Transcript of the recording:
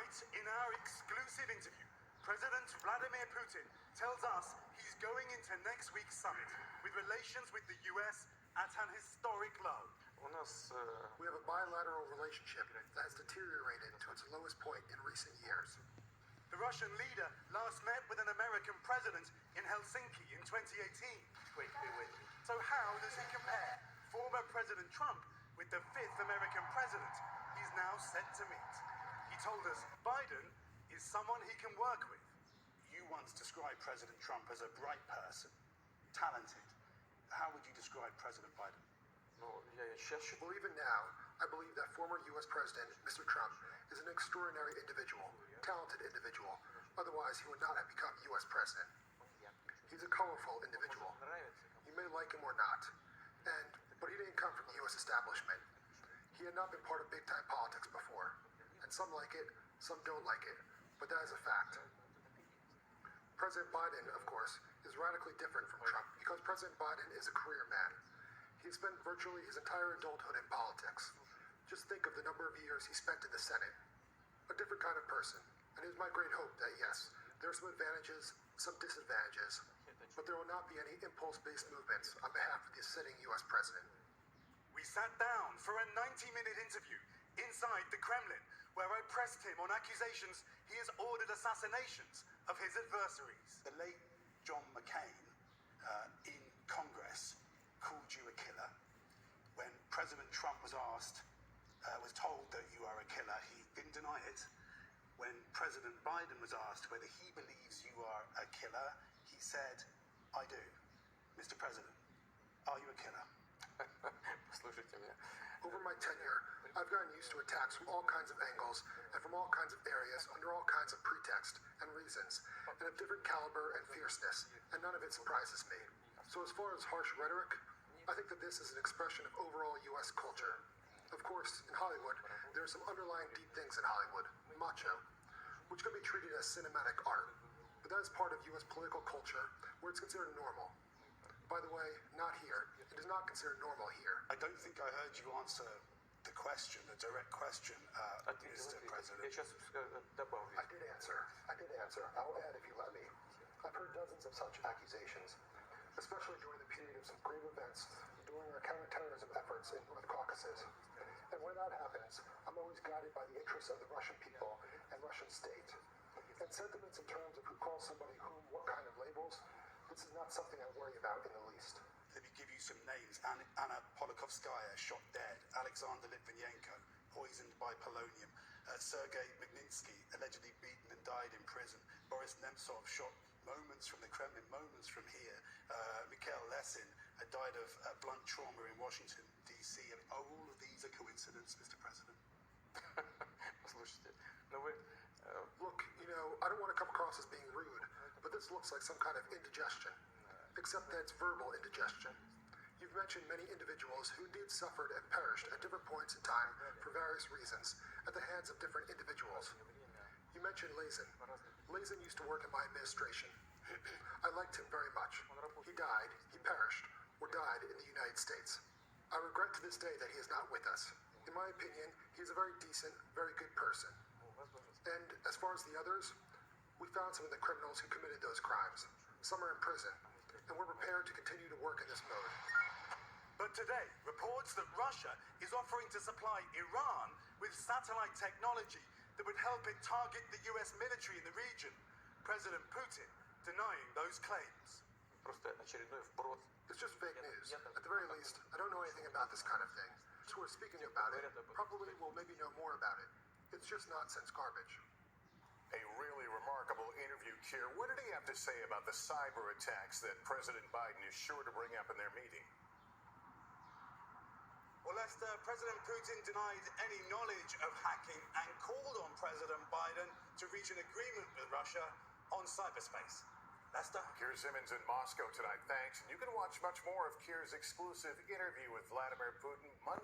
Tonight, in our exclusive interview, President Vladimir Putin tells us he's going into next week's summit with relations with the US at an historic low. We have a bilateral relationship that has deteriorated to its lowest point in recent years. The Russian leader last met with an American president in Helsinki in 2018. Wait. So how does he compare former President Trump with the fifth American president he's now set to meet? He told us Biden is someone he can work with. You once described President Trump as a bright person, talented. How would you describe President Biden? Well, even now, I believe that former U.S. President, Mr. Trump, is an extraordinary individual, talented individual. Otherwise, he would not have become U.S. President. He's a colorful individual. You may like him or not, but he didn't come from the U.S. establishment. He had not been part of big-time politics before, and some like it, some don't like it, but that is a fact. President Biden, of course, is radically different from Trump because President Biden is a career man. He spent virtually his entire adulthood in politics. Just think of the number of years he spent in the Senate. A different kind of person, and it is my great hope that yes, there are some advantages, some disadvantages, but there will not be any impulse-based movements on behalf of the sitting U.S. President. We sat down for a 90-minute interview inside the Kremlin, where I pressed him on accusations he has ordered assassinations of his adversaries. The late John McCain in Congress called you a killer. When President Trump was told that you are a killer, he didn't deny it. When President Biden was asked whether he believes you are a killer, he said, I do. Mr. President, are you a killer? Over my tenure, I've gotten used to attacks from all kinds of angles and from all kinds of areas under all kinds of pretext and reasons, and of different caliber and fierceness, and none of it surprises me. So as far as harsh rhetoric, I think that this is an expression of overall U.S. culture. Of course, in Hollywood, there are some underlying deep things in Hollywood, macho, which can be treated as cinematic art, but that is part of U.S. political culture where it's considered normal. By the way, not here. It is not considered normal here. I don't think I heard you answer the question, the direct question, Mr. President. I did answer. I'll add if you let me. I've heard dozens of such accusations, especially during the period of some grave events during our counterterrorism efforts in North Caucasus. And when that happens, I'm always guided by the interests of the Russian people and Russian state. And sentiments in terms of who calls somebody whom, what kind of labels, this is not something I worry about in the least. Let me give you some names. Anna Politkovskaya, shot dead. Alexander Litvinenko, poisoned by polonium. Sergei Magnitsky, allegedly beaten and died in prison. Boris Nemtsov, shot moments from the Kremlin, moments from here. Mikhail Lesin died of blunt trauma in Washington, D.C. I mean, are all of these a coincidence, Mr. President? Look, I don't want to come across as being rude, but this looks like some kind of indigestion, except that it's verbal indigestion. You've mentioned many individuals who indeed suffered and perished at different points in time for various reasons at the hands of different individuals. You mentioned Lesin. Lesin used to work in my administration. I liked him very much. He died, he perished, or died in the United States. I regret to this day that he is not with us. In my opinion, he is a very decent, very good person. And as far as the others, we found some of the criminals who committed those crimes. Some are in prison, and we're prepared to continue to work in this mode. But today, reports that Russia is offering to supply Iran with satellite technology that would help it target the US military in the region. President Putin denying those claims. It's just fake news. At the very least, I don't know anything about this kind of thing. So we're speaking about it. Probably we'll maybe know more about it. It's just nonsense garbage. A really remarkable interview, Keir. What did he have to say about the cyber attacks that President Biden is sure to bring up in their meeting? Well, Lester, President Putin denied any knowledge of hacking and called on President Biden to reach an agreement with Russia on cyberspace. Lester? Keir Simmons in Moscow tonight. Thanks. And you can watch much more of Keir's exclusive interview with Vladimir Putin Monday.